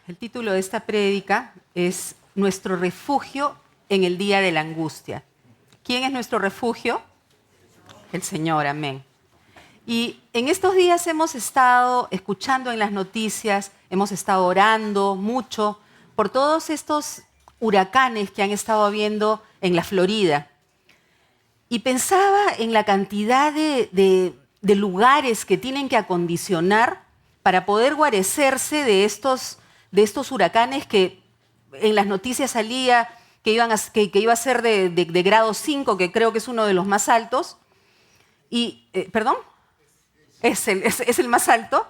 El título de esta prédica es Nuestro refugio en el día de la angustia. ¿Quién es nuestro refugio? El Señor, amén. Y en estos días hemos estado escuchando en las noticias, hemos estado orando mucho por todos estos huracanes que han estado habiendo en la Florida. Y pensaba en la cantidad de lugares que tienen que acondicionar para poder guarecerse de estos huracanes que en las noticias salía que iba a ser de grado 5, que creo que es uno de los más altos. Y, ¿perdón? Es el más alto,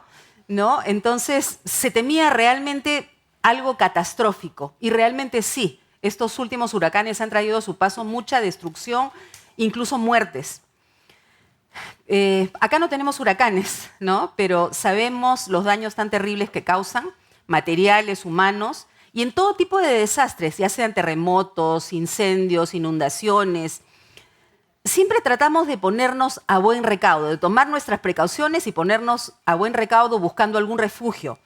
¿no? Entonces se temía realmente algo catastrófico. Y realmente sí, estos últimos huracanes han traído a su paso mucha destrucción, incluso muertes. Acá no tenemos huracanes, ¿no? Pero sabemos los daños tan terribles que causan, materiales, humanos, y en todo tipo de desastres, ya sean terremotos, incendios, inundaciones. Siempre tratamos de ponernos a buen recaudo, de tomar nuestras precauciones y ponernos a buen recaudo buscando algún refugio.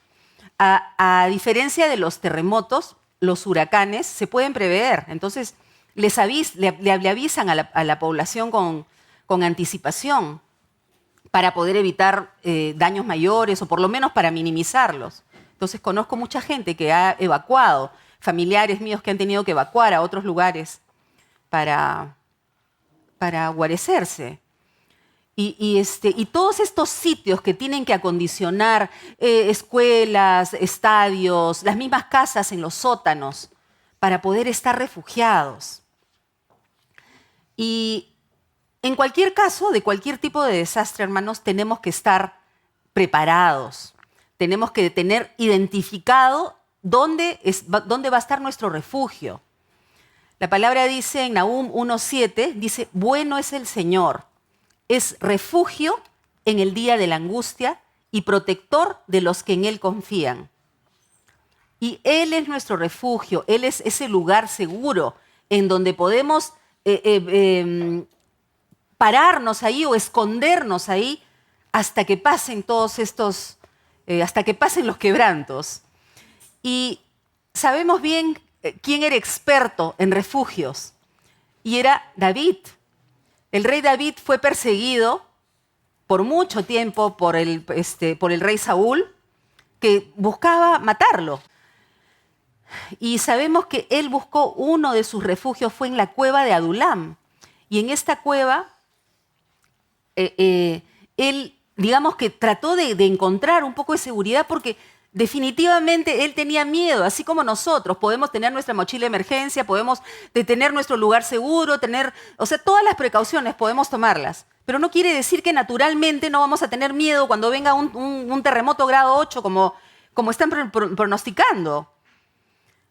A diferencia de los terremotos, los huracanes se pueden prever. Entonces, le avisan a la población con anticipación para poder evitar daños mayores o por lo menos para minimizarlos. Entonces, conozco mucha gente que ha evacuado, familiares míos que han tenido que evacuar a otros lugares para guarecerse. Y todos estos sitios que tienen que acondicionar escuelas, estadios, las mismas casas en los sótanos para poder estar refugiados. Y en cualquier caso, de cualquier tipo de desastre, hermanos, tenemos que estar preparados. Tenemos que tener identificado dónde va a estar nuestro refugio. La palabra dice en Nahum 1:7, dice, bueno es el Señor, es refugio en el día de la angustia y protector de los que en Él confían. Y Él es nuestro refugio, Él es ese lugar seguro en donde podemos pararnos ahí o escondernos ahí hasta que pasen hasta que pasen los quebrantos. Y sabemos bien quién era experto en refugios, y era David. El rey David fue perseguido por mucho tiempo por el rey Saúl, que buscaba matarlo. Y sabemos que él buscó uno de sus refugios, fue en la cueva de Adulam. Y en esta cueva, él, digamos que trató de encontrar un poco de seguridad porque definitivamente él tenía miedo, así como nosotros. Podemos tener nuestra mochila de emergencia, podemos tener nuestro lugar seguro, todas las precauciones podemos tomarlas. Pero no quiere decir que naturalmente no vamos a tener miedo cuando venga un terremoto grado 8 como están pronosticando.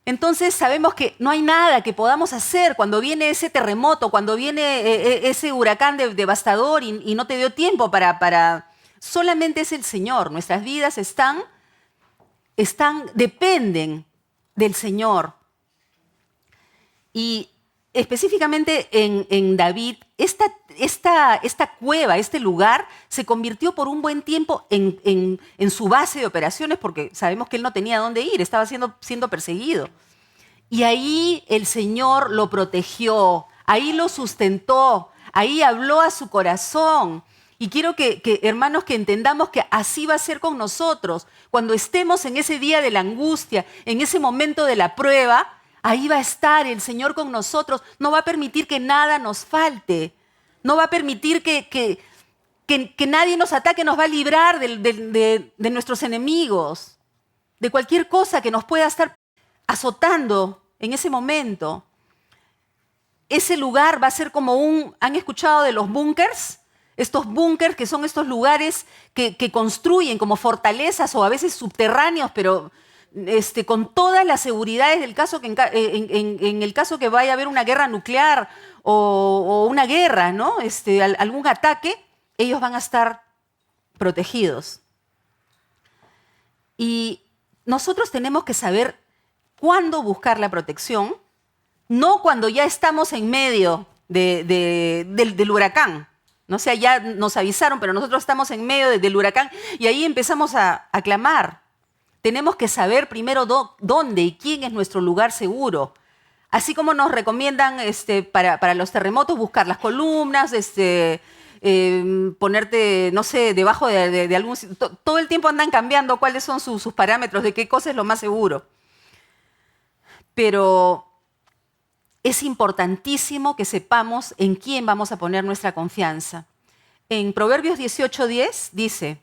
Entonces sabemos que no hay nada que podamos hacer cuando viene ese terremoto, cuando viene ese huracán devastador y no te dio tiempo para... Solamente es el Señor. Nuestras vidas dependen del Señor. Y específicamente en David, esta cueva, este lugar, se convirtió por un buen tiempo en su base de operaciones porque sabemos que él no tenía dónde ir, estaba siendo perseguido. Y ahí el Señor lo protegió, ahí lo sustentó, ahí habló a su corazón. Y quiero que, hermanos, que entendamos que así va a ser con nosotros. Cuando estemos en ese día de la angustia, en ese momento de la prueba, ahí va a estar el Señor con nosotros. No va a permitir que nada nos falte. No va a permitir que nadie nos ataque, nos va a librar de nuestros enemigos, de cualquier cosa que nos pueda estar azotando en ese momento. Ese lugar va a ser como ¿han escuchado de los búnkers? Estos búnkers que son estos lugares que construyen como fortalezas o a veces subterráneos, pero con todas las seguridades del caso que en el caso que vaya a haber una guerra nuclear o una guerra, ¿no? Algún ataque, ellos van a estar protegidos. Y nosotros tenemos que saber cuándo buscar la protección, no cuando ya estamos en medio del huracán. No sé, ya nos avisaron, pero nosotros estamos en medio del huracán y ahí empezamos a clamar. Tenemos que saber primero dónde y quién es nuestro lugar seguro. Así como nos recomiendan para los terremotos buscar las columnas, ponerte, no sé, debajo de algún... Todo el tiempo andan cambiando cuáles son sus parámetros, de qué cosa es lo más seguro. Pero es importantísimo que sepamos en quién vamos a poner nuestra confianza. En Proverbios 18:10 dice,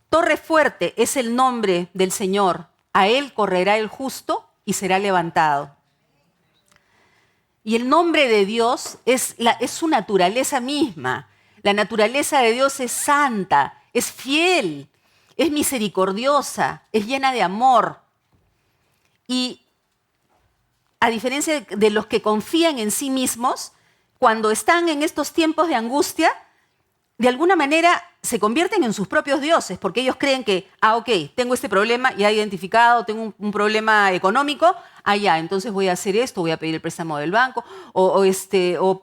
torre fuerte es el nombre del Señor, a él correrá el justo y será levantado. Y el nombre de Dios es su naturaleza misma. La naturaleza de Dios es santa, es fiel, es misericordiosa, es llena de amor. Y a diferencia de los que confían en sí mismos, cuando están en estos tiempos de angustia, de alguna manera se convierten en sus propios dioses, porque ellos creen que, ok, tengo este problema ya identificado, tengo un problema económico, ya, entonces voy a hacer esto, voy a pedir el préstamo del banco, o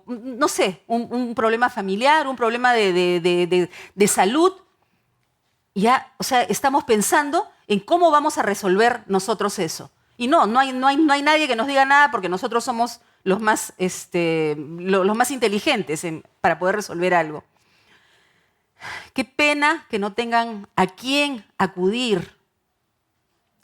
no sé, un problema familiar, un problema de salud. Ya, o sea, estamos pensando en cómo vamos a resolver nosotros eso. Y no hay nadie que nos diga nada porque nosotros somos los más inteligentes para poder resolver algo. Qué pena que no tengan a quién acudir.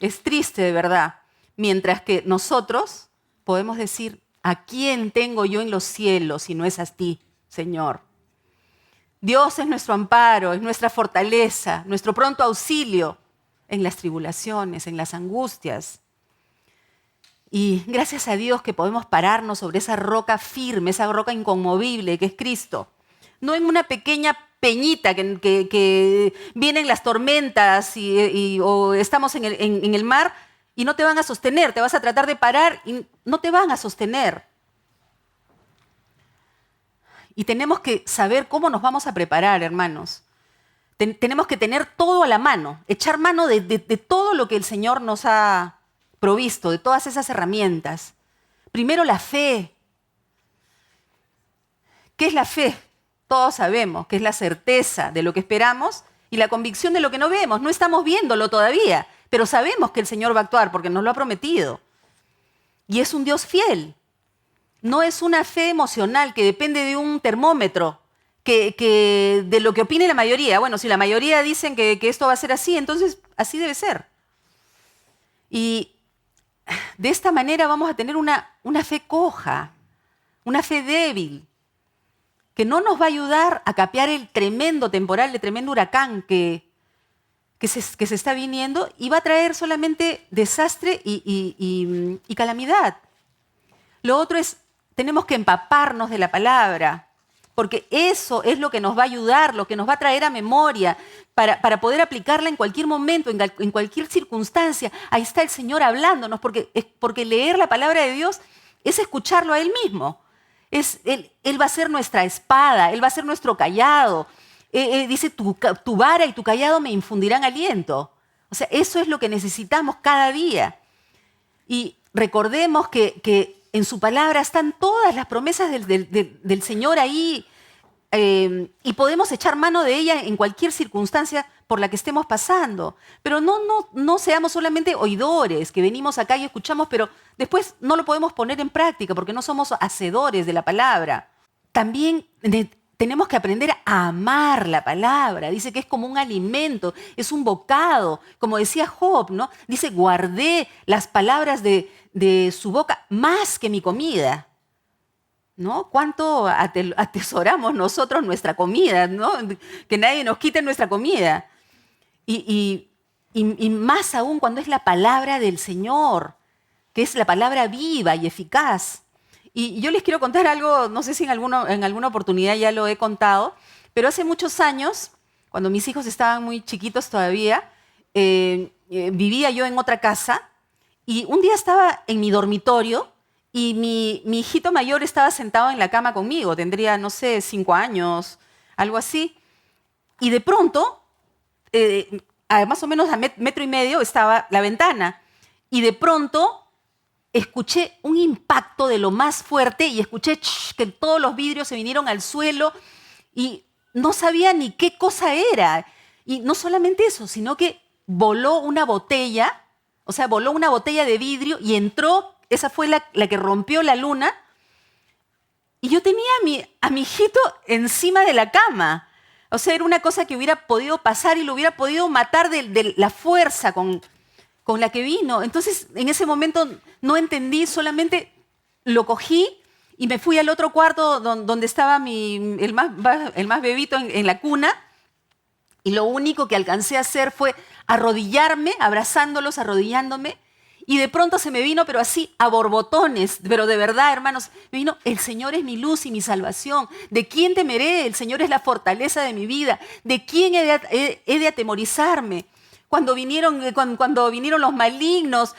Es triste, de verdad. Mientras que nosotros podemos decir, ¿a quién tengo yo en los cielos si no es a ti, Señor? Dios es nuestro amparo, es nuestra fortaleza, nuestro pronto auxilio en las tribulaciones, en las angustias. Y gracias a Dios que podemos pararnos sobre esa roca firme, esa roca inconmovible que es Cristo. No en una pequeña peñita que vienen las tormentas o estamos en el mar y no te van a sostener, te vas a tratar de parar y no te van a sostener. Y tenemos que saber cómo nos vamos a preparar, hermanos. Tenemos que tener todo a la mano, echar mano de todo lo que el Señor nos ha provisto, de todas esas herramientas. Primero la fe. ¿Qué es la fe? Todos sabemos que es la certeza de lo que esperamos y la convicción de lo que no vemos. No estamos viéndolo todavía, pero sabemos que el Señor va a actuar porque nos lo ha prometido. Y es un Dios fiel. No es una fe emocional que depende de un termómetro, que de lo que opine la mayoría. Bueno, si la mayoría dicen que esto va a ser así, entonces así debe ser. Y de esta manera vamos a tener una fe coja, una fe débil, que no nos va a ayudar a capear el tremendo temporal, el tremendo huracán que se está viniendo y va a traer solamente desastre y calamidad. Lo otro es, tenemos que empaparnos de la palabra, porque eso es lo que nos va a ayudar, lo que nos va a traer a memoria para poder aplicarla en cualquier momento, en cualquier circunstancia. Ahí está el Señor hablándonos, porque leer la palabra de Dios es escucharlo a Él mismo. Él va a ser nuestra espada, Él va a ser nuestro callado. Dice, tu vara y tu callado me infundirán aliento. O sea, eso es lo que necesitamos cada día. Y recordemos que en su palabra están todas las promesas del Señor ahí y podemos echar mano de ella en cualquier circunstancia por la que estemos pasando. Pero no seamos solamente oidores, que venimos acá y escuchamos, pero después no lo podemos poner en práctica porque no somos hacedores de la palabra. También tenemos que aprender a amar la palabra. Dice que es como un alimento, es un bocado. Como decía Job, ¿no? Dice, guardé las palabras de su boca más que mi comida. ¿No? ¿Cuánto atesoramos nosotros nuestra comida? ¿No? Que nadie nos quite nuestra comida. Y más aún cuando es la palabra del Señor, que es la palabra viva y eficaz. Y yo les quiero contar algo, no sé si en alguna oportunidad ya lo he contado, pero hace muchos años, cuando mis hijos estaban muy chiquitos todavía, vivía yo en otra casa y un día estaba en mi dormitorio y mi hijito mayor estaba sentado en la cama conmigo, tendría, no sé, 5 años, algo así. Y de pronto, más o menos a 1,5 metros estaba la ventana y de pronto escuché un impacto de lo más fuerte y escuché que todos los vidrios se vinieron al suelo y no sabía ni qué cosa era. Y no solamente eso, sino que voló una botella, o sea, voló una botella de vidrio y entró, esa fue la que rompió la luna, y yo tenía a mi hijito encima de la cama. O sea, era una cosa que hubiera podido pasar y lo hubiera podido matar de la fuerza con la que vino. Entonces, en ese momento no entendí, solamente lo cogí y me fui al otro cuarto donde estaba el más bebito en la cuna, y lo único que alcancé a hacer fue arrodillarme, abrazándolos, arrodillándome, y de pronto se me vino, pero así, a borbotones, pero de verdad, hermanos, me vino: el Señor es mi luz y mi salvación. ¿De quién temeré? El Señor es la fortaleza de mi vida. ¿De quién he de atemorizarme? Cuando vinieron los malignos,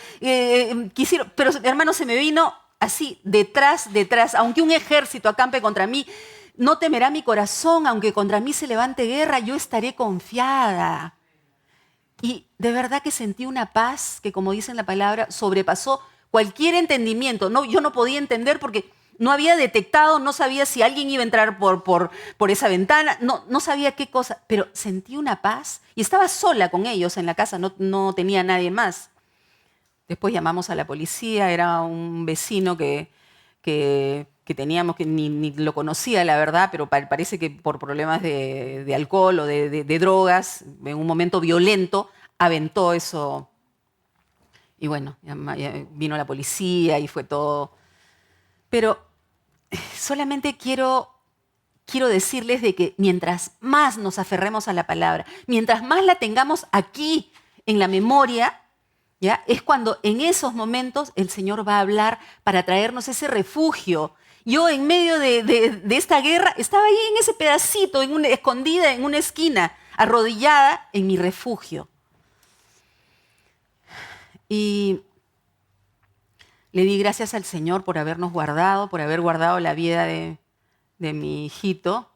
quisieron, pero hermanos, se me vino así, detrás, aunque un ejército acampe contra mí, no temerá mi corazón, aunque contra mí se levante guerra, yo estaré confiada. Y de verdad que sentí una paz que, como dice en la palabra, sobrepasó cualquier entendimiento. No, yo no podía entender porque no había detectado, no sabía si alguien iba a entrar por esa ventana, no sabía qué cosa, pero sentí una paz y estaba sola con ellos en la casa, no tenía nadie más. Después llamamos a la policía, era un vecino que teníamos, que ni lo conocía, la verdad, pero parece que por problemas de alcohol o de drogas, en un momento violento, aventó eso. Y bueno, ya vino la policía y fue todo. Pero solamente quiero decirles de que mientras más nos aferremos a la palabra, mientras más la tengamos aquí en la memoria, ¿ya? Es cuando en esos momentos el Señor va a hablar para traernos ese refugio. Yo en medio de esta guerra estaba ahí en ese pedacito, escondida en una esquina, arrodillada en mi refugio. Y le di gracias al Señor por habernos guardado, por haber guardado la vida de mi hijito.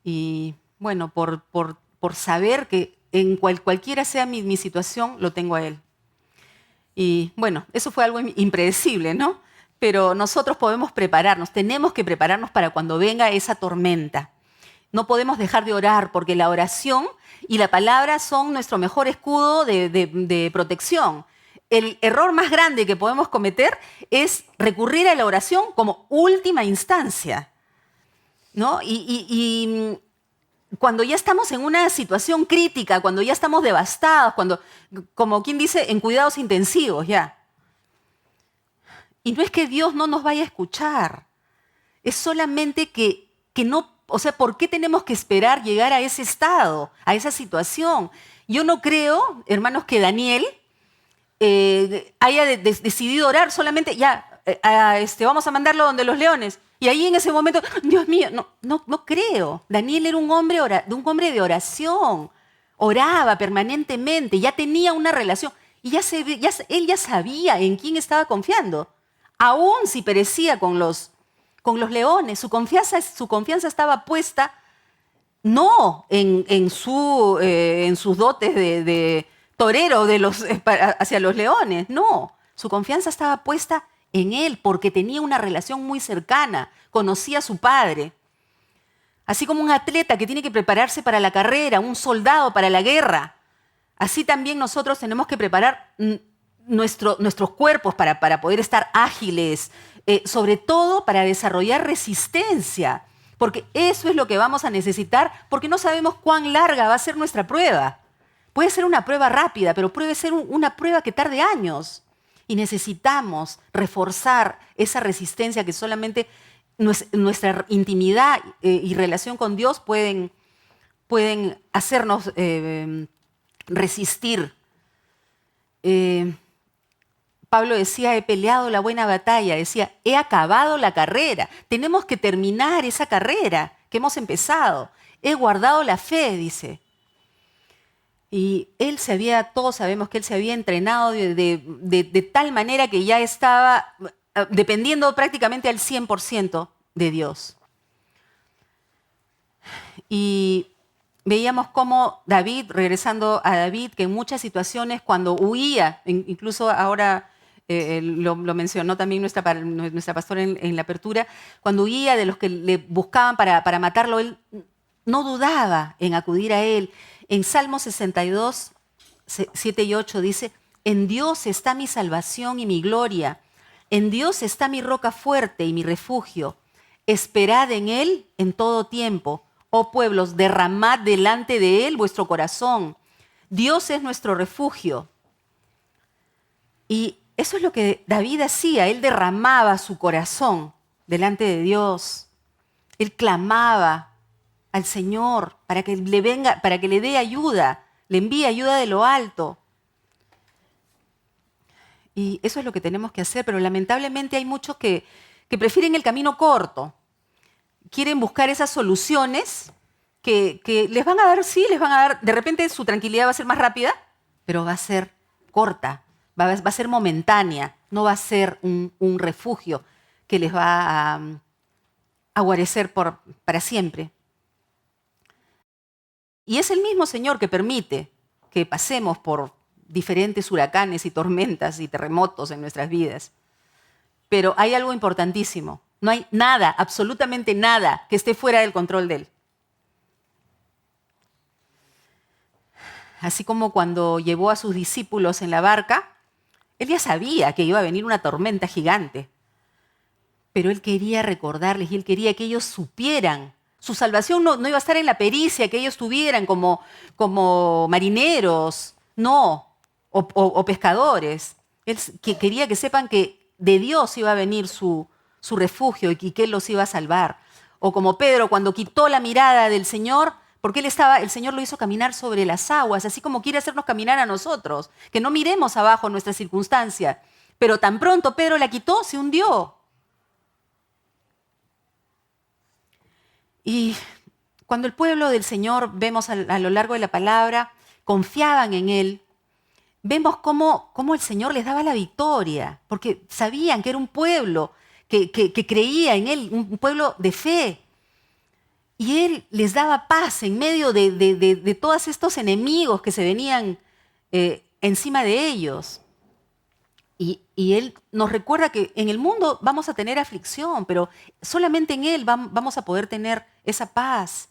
Y bueno, por saber que en cualquiera sea mi situación, lo tengo a Él. Y bueno, eso fue algo impredecible, ¿no? Pero nosotros podemos prepararnos, tenemos que prepararnos para cuando venga esa tormenta. No podemos dejar de orar, porque la oración y la palabra son nuestro mejor escudo de protección. El error más grande que podemos cometer es recurrir a la oración como última instancia, ¿no? Y cuando ya estamos en una situación crítica, cuando ya estamos devastados, como quien dice, en cuidados intensivos ya. Y no es que Dios no nos vaya a escuchar, es solamente que no, o sea, ¿por qué tenemos que esperar llegar a ese estado, a esa situación? Yo no creo, hermanos, que Daniel haya decidido orar solamente, ya, vamos a mandarlo donde los leones. Y ahí en ese momento, Dios mío, no creo. Daniel era un hombre de oración, oraba permanentemente, ya tenía una relación y él ya sabía en quién estaba confiando. Aún si perecía con los leones, su confianza estaba puesta no en sus dotes de torero hacia los leones, no. Su confianza estaba puesta en él porque tenía una relación muy cercana, conocía a su padre. Así como un atleta que tiene que prepararse para la carrera, un soldado para la guerra, así también nosotros tenemos que preparar nuestros cuerpos para poder estar ágiles, sobre todo para desarrollar resistencia, porque eso es lo que vamos a necesitar, porque no sabemos cuán larga va a ser nuestra prueba. Puede ser una prueba rápida, pero puede ser una prueba que tarde años. Y necesitamos reforzar esa resistencia que solamente nuestra intimidad y relación con Dios pueden hacernos resistir. Pablo decía, he peleado la buena batalla, decía, he acabado la carrera. Tenemos que terminar esa carrera que hemos empezado. He guardado la fe, dice. Y todos sabemos que él se había entrenado de tal manera que ya estaba dependiendo prácticamente al 100% de Dios. Y veíamos cómo David, regresando a David, que en muchas situaciones cuando huía, incluso ahora lo mencionó también nuestra pastora en la apertura, cuando huía de los que le buscaban para matarlo, él no dudaba en acudir a él. En Salmo 62, 7 y 8 dice, en Dios está mi salvación y mi gloria. En Dios está mi roca fuerte y mi refugio. Esperad en Él en todo tiempo. Oh pueblos, derramad delante de Él vuestro corazón. Dios es nuestro refugio. Y eso es lo que David hacía. Él derramaba su corazón delante de Dios. Él clamaba al Señor para que le venga, para que le dé ayuda, le envíe ayuda de lo alto. Y eso es lo que tenemos que hacer, pero lamentablemente hay muchos que prefieren el camino corto. Quieren buscar esas soluciones que les van a dar, sí, les van a dar, de repente su tranquilidad va a ser más rápida, pero va a ser corta, va a ser momentánea, no va a ser un refugio que les va a guarecer para siempre. Y es el mismo Señor que permite que pasemos por diferentes huracanes y tormentas y terremotos en nuestras vidas. Pero hay algo importantísimo. No hay nada, absolutamente nada, que esté fuera del control de Él. Así como cuando llevó a sus discípulos en la barca, Él ya sabía que iba a venir una tormenta gigante. Pero Él quería recordarles y Él quería que ellos supieran. Su salvación no iba a estar en la pericia que ellos tuvieran como marineros, no, o pescadores. Él quería que sepan que de Dios iba a venir su refugio y que Él los iba a salvar. O como Pedro cuando quitó la mirada del Señor, porque el Señor lo hizo caminar sobre las aguas, así como quiere hacernos caminar a nosotros, que no miremos abajo nuestra circunstancia. Pero tan pronto Pedro la quitó, se hundió. Y cuando el pueblo del Señor, vemos a lo largo de la palabra, confiaban en Él, vemos cómo el Señor les daba la victoria, porque sabían que era un pueblo que creía en Él, un pueblo de fe. Y Él les daba paz en medio de todos estos enemigos que se venían encima de ellos. Y Él nos recuerda que en el mundo vamos a tener aflicción, pero solamente en Él vamos a poder tener esa paz.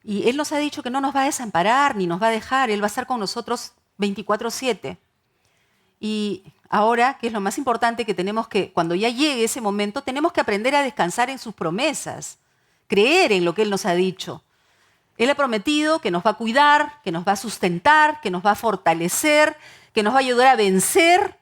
Y Él nos ha dicho que no nos va a desamparar ni nos va a dejar. Él va a estar con nosotros 24/7. Y ahora, que es lo más importante, que tenemos que, cuando ya llegue ese momento, tenemos que aprender a descansar en sus promesas, creer en lo que Él nos ha dicho. Él ha prometido que nos va a cuidar, que nos va a sustentar, que nos va a fortalecer, que nos va a ayudar a vencer.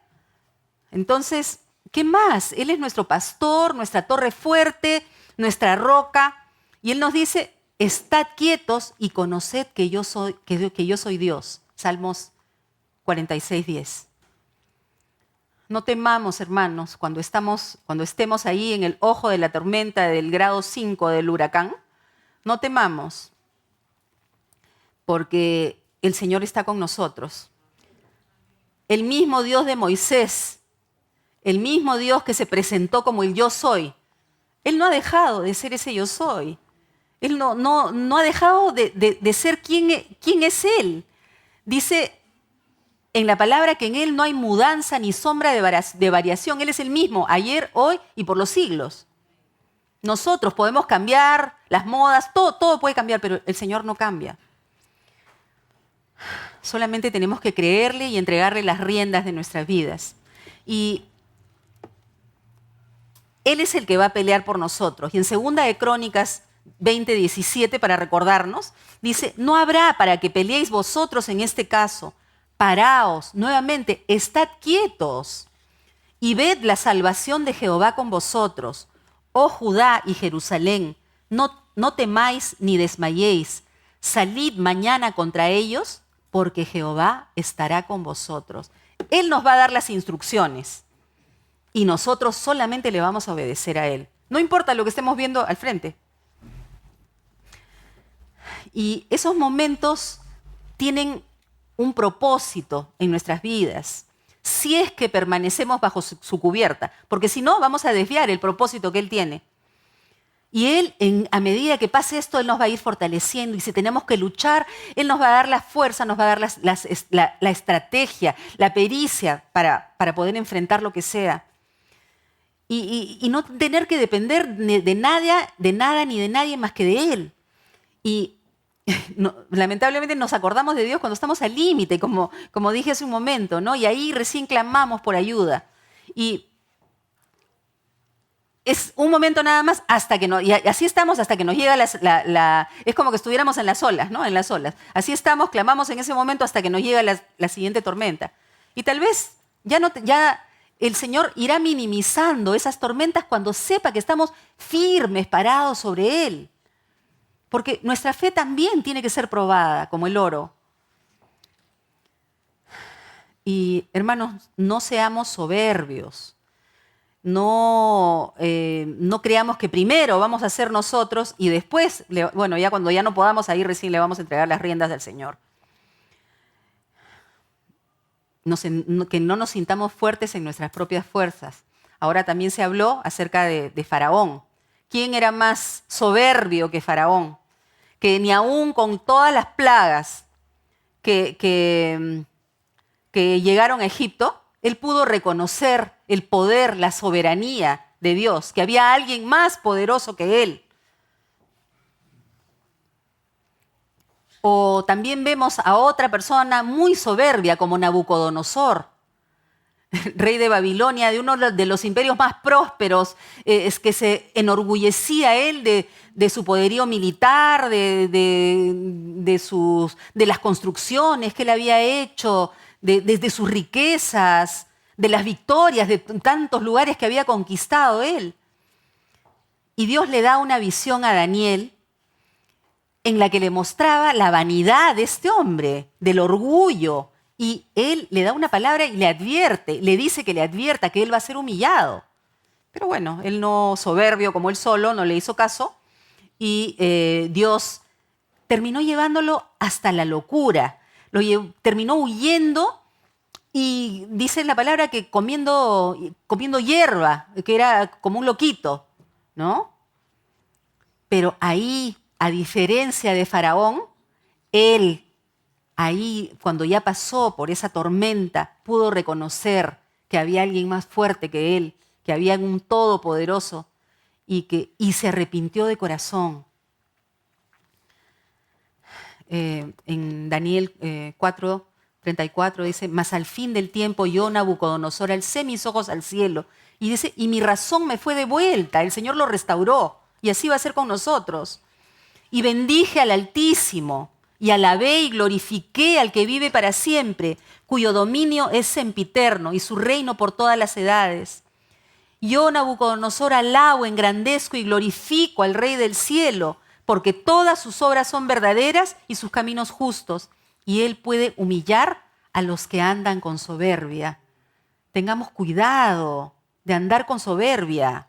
Entonces, ¿qué más? Él es nuestro pastor, nuestra torre fuerte, nuestra roca. Y Él nos dice, estad quietos y conoced que yo soy Dios. Salmos 46:10. No temamos, hermanos, cuando estemos ahí en el ojo de la tormenta del grado 5 del huracán. No temamos, porque el Señor está con nosotros. El mismo Dios de Moisés, el mismo Dios que se presentó como el yo soy, Él no ha dejado de ser ese yo soy. Él no ha dejado de ser quién es Él. Dice en la palabra que en Él no hay mudanza ni sombra de variación. Él es el mismo, ayer, hoy y por los siglos. Nosotros podemos cambiar las modas, todo puede cambiar, pero el Señor no cambia. Solamente tenemos que creerle y entregarle las riendas de nuestras vidas. Y Él es el que va a pelear por nosotros. Y en 2 de Crónicas 20:17, para recordarnos, dice, no habrá para que peleéis vosotros en este caso. Paraos, nuevamente, estad quietos y ved la salvación de Jehová con vosotros. Oh Judá y Jerusalén, no temáis ni desmayéis. Salid mañana contra ellos, porque Jehová estará con vosotros. Él nos va a dar las instrucciones y nosotros solamente le vamos a obedecer a Él. No importa lo que estemos viendo al frente. Y esos momentos tienen un propósito en nuestras vidas, si es que permanecemos bajo su cubierta, porque si no vamos a desviar el propósito que Él tiene. Y Él, a medida que pase esto, Él nos va a ir fortaleciendo, y si tenemos que luchar, Él nos va a dar la fuerza, nos va a dar la estrategia, la pericia para poder enfrentar lo que sea. Y no tener que depender de nada ni de nadie más que de Él. Y lamentablemente nos acordamos de Dios cuando estamos al límite, como dije hace un momento, ¿no? Y ahí recién clamamos por ayuda. Y es un momento nada más hasta que y así estamos hasta que nos llega es como que estuviéramos en las olas, ¿no? En las olas. Así estamos, clamamos en ese momento hasta que nos llega la siguiente tormenta. Y tal vez ya el Señor irá minimizando esas tormentas cuando sepa que estamos firmes, parados sobre Él. Porque nuestra fe también tiene que ser probada, como el oro. Y hermanos, no seamos soberbios. No creamos que primero vamos a ser nosotros y después, ya cuando ya no podamos, ahí recién le vamos a entregar las riendas al Señor. Que no nos sintamos fuertes en nuestras propias fuerzas. Ahora también se habló acerca de Faraón. ¿Quién era más soberbio que Faraón? Que ni aún con todas las plagas que llegaron a Egipto, él pudo reconocer el poder, la soberanía de Dios, que había alguien más poderoso que él. O también vemos a otra persona muy soberbia como Nabucodonosor, rey de Babilonia, de uno de los imperios más prósperos, es que se enorgullecía él de su poderío militar, de las construcciones que él había hecho, de sus riquezas, de las victorias, de tantos lugares que había conquistado él. Y Dios le da una visión a Daniel en la que le mostraba la vanidad de este hombre, del orgullo. Y él le da una palabra y le advierte, le dice que le advierta que él va a ser humillado. Pero bueno, él no, soberbio como él solo, no le hizo caso. Y Dios terminó llevándolo hasta la locura. Terminó huyendo y dice la palabra que comiendo hierba, que era como un loquito, ¿no? Pero ahí, a diferencia de Faraón, él, ahí, cuando ya pasó por esa tormenta, pudo reconocer que había alguien más fuerte que él, que había un todopoderoso y se arrepintió de corazón. En Daniel 4:34 dice, mas al fin del tiempo yo, Nabucodonosor, alcé mis ojos al cielo y dice, y mi razón me fue de vuelta, el Señor lo restauró y así va a ser con nosotros. Y bendije al Altísimo y alabé y glorifiqué al que vive para siempre, cuyo dominio es sempiterno y su reino por todas las edades. Yo, Nabucodonosor, alabo, engrandezco y glorifico al Rey del cielo, porque todas sus obras son verdaderas y sus caminos justos, y él puede humillar a los que andan con soberbia. Tengamos cuidado de andar con soberbia,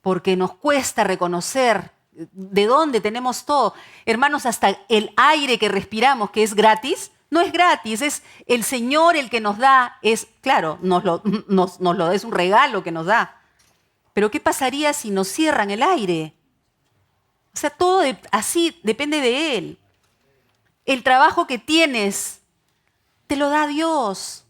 porque nos cuesta reconocer de dónde tenemos todo. Hermanos, hasta el aire que respiramos, que es gratis, no es gratis, es el Señor el que nos da, claro, es un regalo que nos da. Pero ¿qué pasaría si nos cierran el aire? O sea, todo así depende de Él. El trabajo que tienes, te lo da Dios.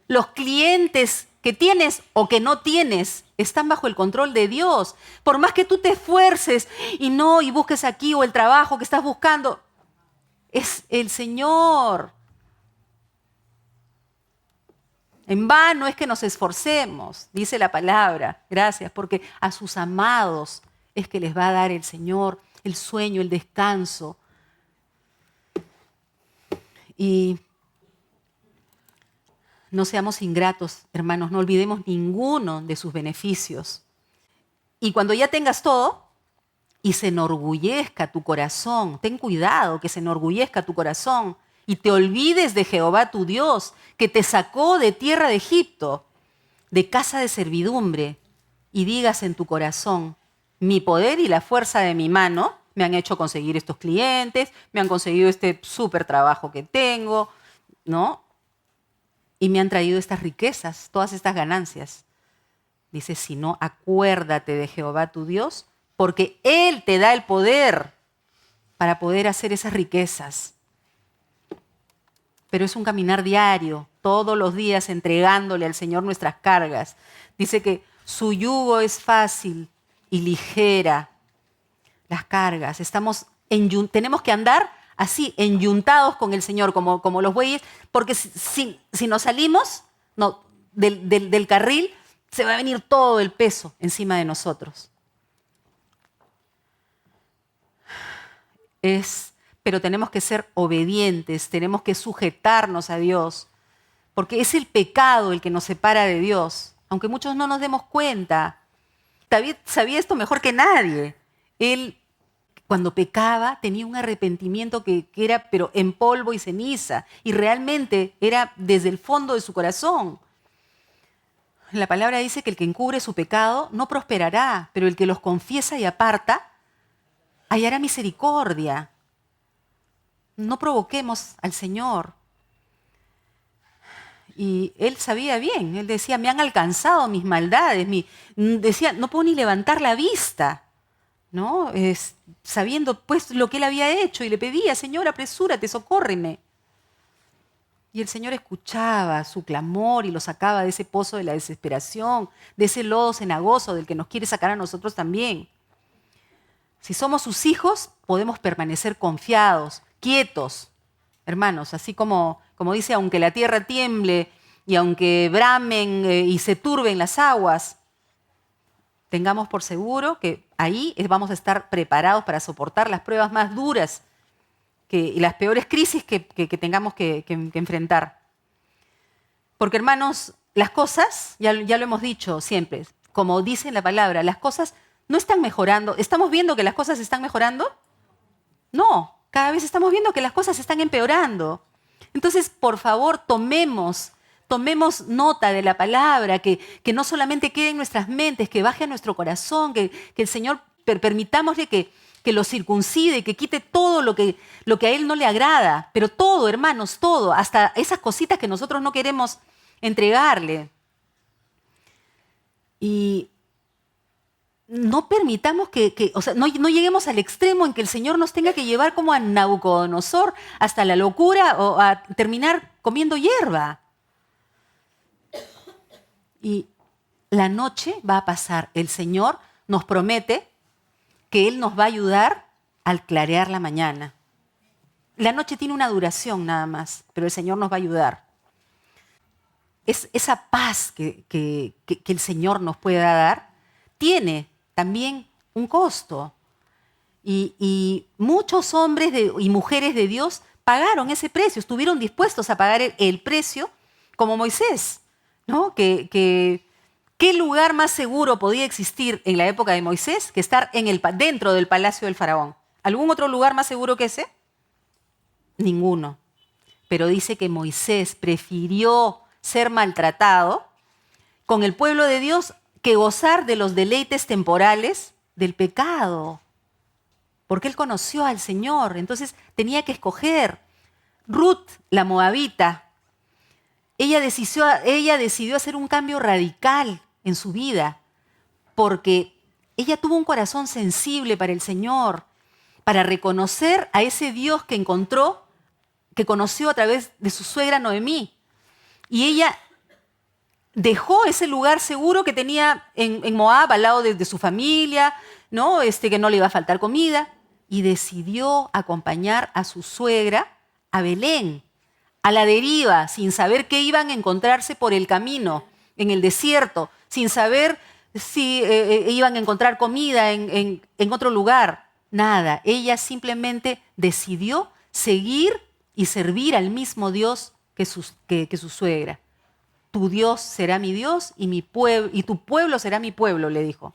Los clientes que tienes o que no tienes están bajo el control de Dios. Por más que tú te esfuerces y busques aquí o el trabajo que estás buscando, es el Señor. En vano es que nos esforcemos, dice la palabra. Gracias, porque a sus amados es que les va a dar el Señor el sueño, el descanso. Y no seamos ingratos, hermanos, no olvidemos ninguno de sus beneficios. Y cuando ya tengas todo y se enorgullezca tu corazón, ten cuidado que se enorgullezca tu corazón y te olvides de Jehová tu Dios, que te sacó de tierra de Egipto, de casa de servidumbre, y digas en tu corazón, mi poder y la fuerza de mi mano me han hecho conseguir estos clientes, me han conseguido este súper trabajo que tengo, ¿no? Y me han traído estas riquezas, todas estas ganancias. Dice, si no, acuérdate de Jehová tu Dios, porque Él te da el poder para poder hacer esas riquezas. Pero es un caminar diario, todos los días entregándole al Señor nuestras cargas. Dice que su yugo es fácil y ligera. Las cargas, estamos tenemos que andar así, enyuntados con el Señor, como los bueyes, porque si nos salimos del carril, se va a venir todo el peso encima de nosotros. Pero tenemos que ser obedientes, tenemos que sujetarnos a Dios, porque es el pecado el que nos separa de Dios, aunque muchos no nos demos cuenta. David sabía esto mejor que nadie. Él, cuando pecaba, tenía un arrepentimiento que era pero en polvo y ceniza, y realmente era desde el fondo de su corazón. La palabra dice que el que encubre su pecado no prosperará, pero el que los confiesa y aparta hallará misericordia. No provoquemos al Señor. Y él sabía bien, él decía, me han alcanzado mis maldades. Decía, no puedo ni levantar la vista, ¿no? Sabiendo pues lo que él había hecho, y le pedía, Señor, apresúrate, socórreme. Y el Señor escuchaba su clamor y lo sacaba de ese pozo de la desesperación, de ese lodo cenagoso del que nos quiere sacar a nosotros también. Si somos sus hijos, podemos permanecer confiados, quietos, hermanos, así como dice, aunque la tierra tiemble y aunque bramen y se turben las aguas, tengamos por seguro que ahí vamos a estar preparados para soportar las pruebas más duras y las peores crisis que tengamos que enfrentar. Porque, hermanos, las cosas, ya lo hemos dicho siempre, como dice la palabra, las cosas no están mejorando. ¿Estamos viendo que las cosas están mejorando? No, cada vez estamos viendo que las cosas están empeorando. Entonces, por favor, tomemos nota de la palabra, que no solamente quede en nuestras mentes, que baje a nuestro corazón, que el Señor permitámosle que lo circuncide, que quite todo lo que a Él no le agrada. Pero todo, hermanos, todo, hasta esas cositas que nosotros no queremos entregarle. Y no permitamos no lleguemos al extremo en que el Señor nos tenga que llevar como a Nabucodonosor hasta la locura o a terminar comiendo hierba. Y la noche va a pasar. El Señor nos promete que Él nos va a ayudar al clarear la mañana. La noche tiene una duración nada más, pero el Señor nos va a ayudar. Es esa paz que el Señor nos pueda dar tiene también un costo. Y muchos hombres y mujeres de Dios pagaron ese precio, estuvieron dispuestos a pagar el precio como Moisés, ¿no? ¿Qué lugar más seguro podía existir en la época de Moisés que estar dentro del palacio del faraón? ¿Algún otro lugar más seguro que ese? Ninguno. Pero dice que Moisés prefirió ser maltratado con el pueblo de Dios que gozar de los deleites temporales del pecado, porque él conoció al Señor, entonces tenía que escoger. Ruth, la moabita, ella decidió hacer un cambio radical en su vida, porque ella tuvo un corazón sensible para el Señor, para reconocer a ese Dios que conoció a través de su suegra Noemí. Y ella dejó ese lugar seguro que tenía en Moab, al lado de su familia, ¿no? Que no le iba a faltar comida, y decidió acompañar a su suegra a Belén, a la deriva, sin saber qué iban a encontrarse por el camino, en el desierto, sin saber si iban a encontrar comida en otro lugar. Nada, ella simplemente decidió seguir y servir al mismo Dios que su suegra. Tu Dios será mi Dios y tu pueblo será mi pueblo, le dijo.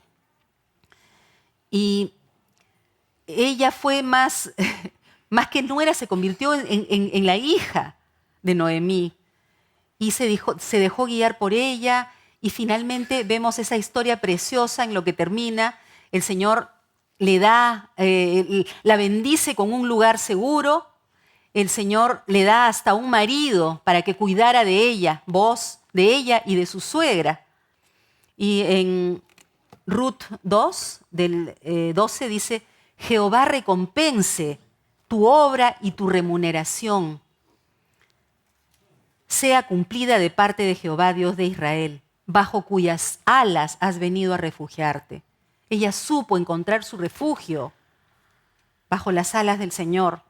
Y ella fue más que nuera, se convirtió en la hija de Noemí. Y se dejó guiar por ella, y finalmente vemos esa historia preciosa en lo que termina. El Señor le da, la bendice con un lugar seguro. El Señor le da hasta un marido para que cuidara de ella, de ella y de su suegra. Y en Ruth 2, del 12 dice, Jehová recompense tu obra y tu remuneración sea cumplida de parte de Jehová, Dios de Israel, bajo cuyas alas has venido a refugiarte. Ella supo encontrar su refugio bajo las alas del Señor.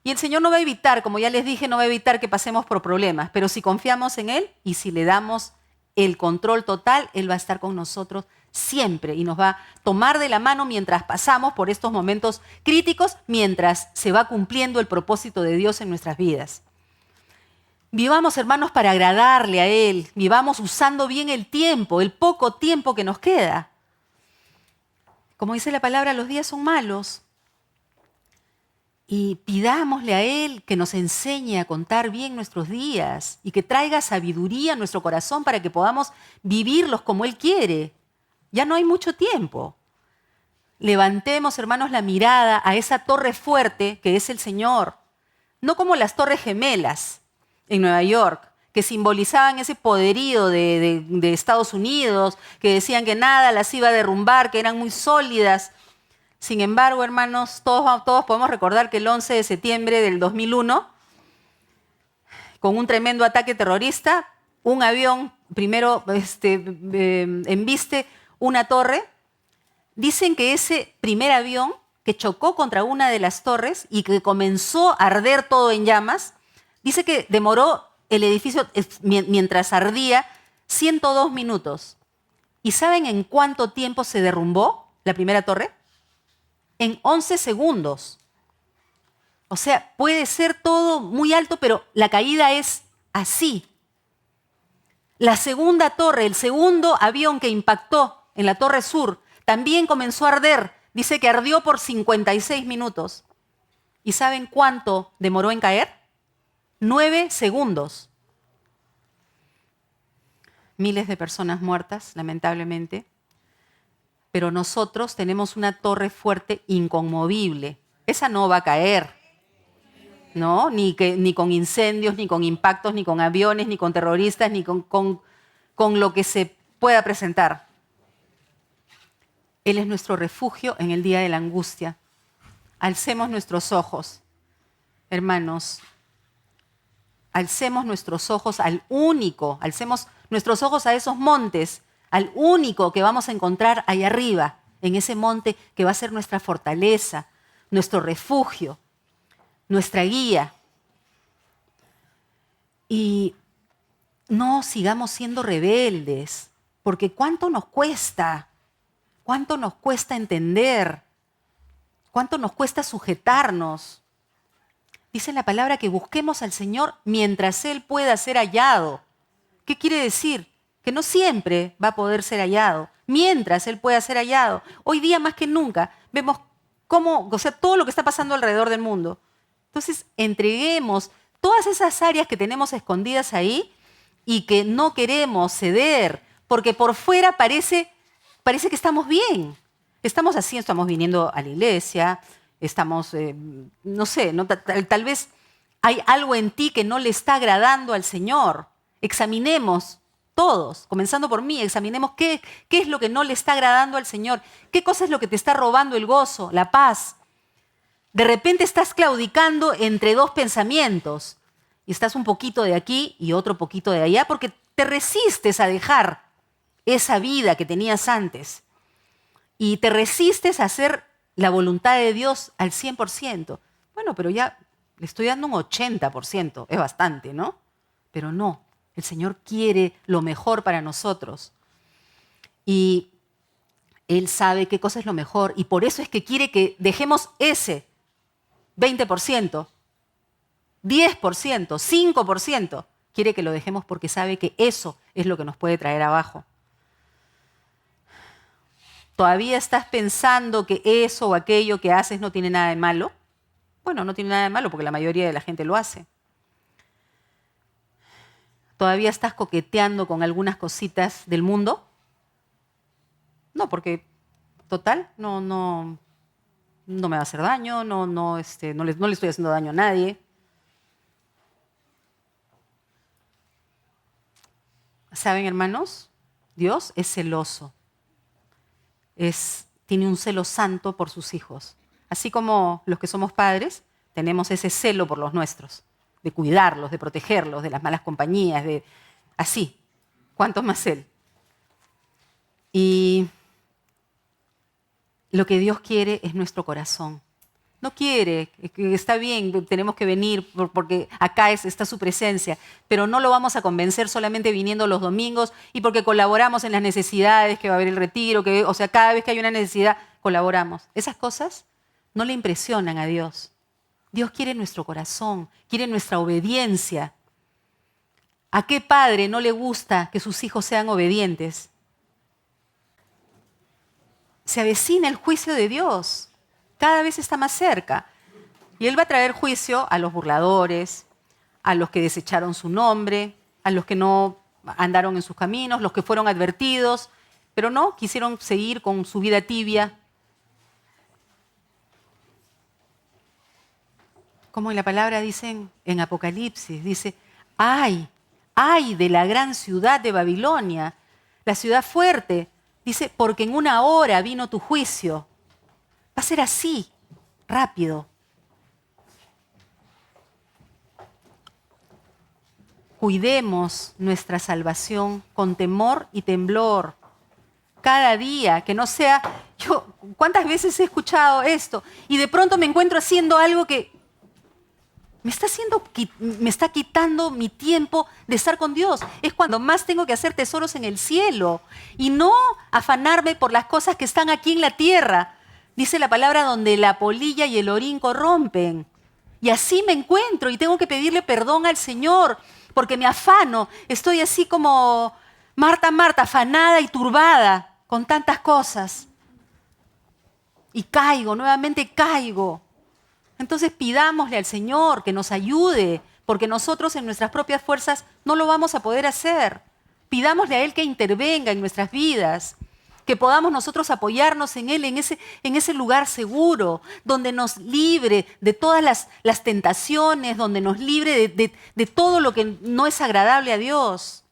Y el Señor no va a evitar, como ya les dije, no va a evitar que pasemos por problemas, pero si confiamos en Él y si le damos el control total, Él va a estar con nosotros siempre y nos va a tomar de la mano mientras pasamos por estos momentos críticos, mientras se va cumpliendo el propósito de Dios en nuestras vidas. Vivamos, hermanos, para agradarle a Él. Vivamos usando bien el tiempo, el poco tiempo que nos queda. Como dice la palabra, los días son malos. Y pidámosle a Él que nos enseñe a contar bien nuestros días y que traiga sabiduría a nuestro corazón para que podamos vivirlos como Él quiere. Ya no hay mucho tiempo. Levantemos, hermanos, la mirada a esa torre fuerte que es el Señor. No como las Torres Gemelas en Nueva York, que simbolizaban ese poderío de Estados Unidos, que decían que nada las iba a derrumbar, que eran muy sólidas. Sin embargo, hermanos, todos podemos recordar que el 11 de septiembre del 2001, con un tremendo ataque terrorista, un avión primero embiste una torre. Dicen que ese primer avión que chocó contra una de las torres y que comenzó a arder todo en llamas, dice que demoró el edificio, mientras ardía, 102 minutos. ¿Y saben en cuánto tiempo se derrumbó la primera torre? En 11 segundos. O sea, puede ser todo muy alto, pero la caída es así. La segunda torre, el segundo avión que impactó en la Torre Sur, también comenzó a arder. Dice que ardió por 56 minutos. ¿Y saben cuánto demoró en caer? 9 segundos. Miles de personas muertas, lamentablemente. Pero nosotros tenemos una torre fuerte, inconmovible. Esa no va a caer, ¿no? Ni con incendios, ni con impactos, ni con aviones, ni con terroristas, ni con lo que se pueda presentar. Él es nuestro refugio en el día de la angustia. Alcemos nuestros ojos, hermanos. Alcemos nuestros ojos al único, alcemos nuestros ojos a esos montes, al único que vamos a encontrar allá arriba, en ese monte que va a ser nuestra fortaleza, nuestro refugio, nuestra guía. Y no sigamos siendo rebeldes, porque ¿cuánto nos cuesta? ¿Cuánto nos cuesta entender? ¿Cuánto nos cuesta sujetarnos? Dice la palabra que busquemos al Señor mientras Él pueda ser hallado. ¿Qué quiere decir? Que no siempre va a poder ser hallado, mientras Él pueda ser hallado. Hoy día más que nunca vemos todo lo que está pasando alrededor del mundo. Entonces, entreguemos todas esas áreas que tenemos escondidas ahí y que no queremos ceder, porque por fuera parece que estamos bien. Estamos así, estamos viniendo a la iglesia, estamos, no sé, tal vez hay algo en ti que no le está agradando al Señor. Examinemos todos, comenzando por mí, examinemos qué es lo que no le está agradando al Señor, qué cosa es lo que te está robando el gozo, la paz. De repente estás claudicando entre dos pensamientos y estás un poquito de aquí y otro poquito de allá porque te resistes a dejar esa vida que tenías antes y te resistes a hacer la voluntad de Dios al 100%. Bueno, pero ya le estoy dando un 80%, es bastante, ¿no? Pero no, el Señor quiere lo mejor para nosotros. Y Él sabe qué cosa es lo mejor y por eso es que quiere que dejemos ese 20%, 10%, 5%. Quiere que lo dejemos porque sabe que eso es lo que nos puede traer abajo. ¿Todavía estás pensando que eso o aquello que haces no tiene nada de malo? Bueno, no tiene nada de malo porque la mayoría de la gente lo hace. ¿Todavía estás coqueteando con algunas cositas del mundo? No, porque total, no me va a hacer daño, no le estoy haciendo daño a nadie. ¿Saben, hermanos? Dios es celoso. Tiene un celo santo por sus hijos. Así como los que somos padres, tenemos ese celo por los nuestros, de cuidarlos, de protegerlos, de las malas compañías, así. ¿Cuánto más Él? Y lo que Dios quiere es nuestro corazón. No quiere, que está bien, tenemos que venir porque acá está su presencia, pero no lo vamos a convencer solamente viniendo los domingos y porque colaboramos en las necesidades, que va a haber el retiro, o sea, cada vez que hay una necesidad, colaboramos. Esas cosas no le impresionan a Dios. Dios quiere nuestro corazón, quiere nuestra obediencia. ¿A qué padre no le gusta que sus hijos sean obedientes? Se avecina el juicio de Dios. Cada vez está más cerca. Y Él va a traer juicio a los burladores, a los que desecharon su nombre, a los que no andaron en sus caminos, los que fueron advertidos, pero no quisieron seguir con su vida tibia. Como en la palabra dice en Apocalipsis, dice, ¡ay de la gran ciudad de Babilonia, la ciudad fuerte! Dice, porque en una hora vino tu juicio. Va a ser así, rápido. Cuidemos nuestra salvación con temor y temblor. Cada día, que no sea... ¿Cuántas veces he escuchado esto? Y de pronto me encuentro haciendo algo que me está quitando mi tiempo de estar con Dios. Es cuando más tengo que hacer tesoros en el cielo y no afanarme por las cosas que están aquí en la tierra. Dice la palabra donde la polilla y el orín corrompen. Y así me encuentro y tengo que pedirle perdón al Señor porque me afano. Estoy así como Marta, afanada y turbada con tantas cosas. Y caigo, nuevamente caigo. Entonces pidámosle al Señor que nos ayude, porque nosotros en nuestras propias fuerzas no lo vamos a poder hacer. Pidámosle a Él que intervenga en nuestras vidas, que podamos nosotros apoyarnos en Él, en ese lugar seguro, donde nos libre de todas las tentaciones, donde nos libre de todo lo que no es agradable a Dios.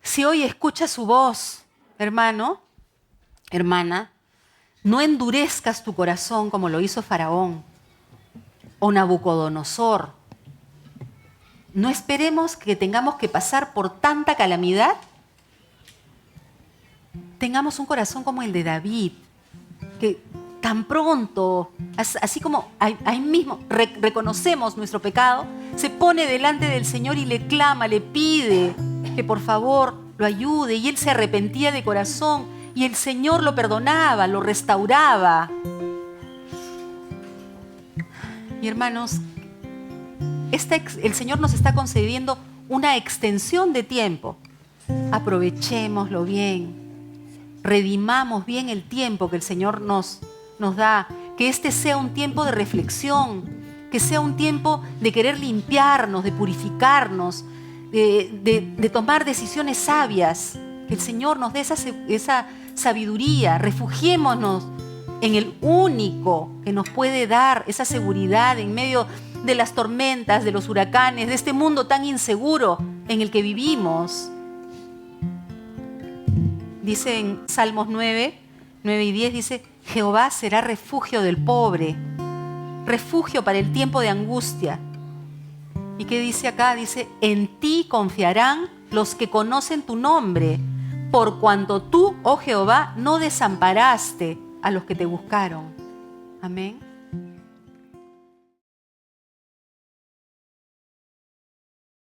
Si hoy escuchas su voz, hermano, hermana, no endurezcas tu corazón como lo hizo Faraón o Nabucodonosor. No esperemos que tengamos que pasar por tanta calamidad. Tengamos un corazón como el de David, que tan pronto, así como ahí mismo reconocemos nuestro pecado, se pone delante del Señor y le clama, le pide que por favor lo ayude, y él se arrepentía de corazón y el Señor lo perdonaba, lo restauraba. Y hermanos, el Señor nos está concediendo una extensión de tiempo. Aprovechémoslo bien. Redimamos bien el tiempo que el Señor nos da. Que este sea un tiempo de reflexión, que sea un tiempo de querer limpiarnos, de purificarnos, de tomar decisiones sabias. Que el Señor nos dé esa sabiduría. Refugiémonos en el único que nos puede dar esa seguridad en medio de las tormentas, de los huracanes, de este mundo tan inseguro en el que vivimos. Dice en Salmos 9 y 10, dice, Jehová será refugio del pobre, refugio para el tiempo de angustia. ¿Y qué dice acá? Dice, en ti confiarán los que conocen tu nombre, por cuanto tú, oh Jehová, no desamparaste a los que te buscaron. Amén.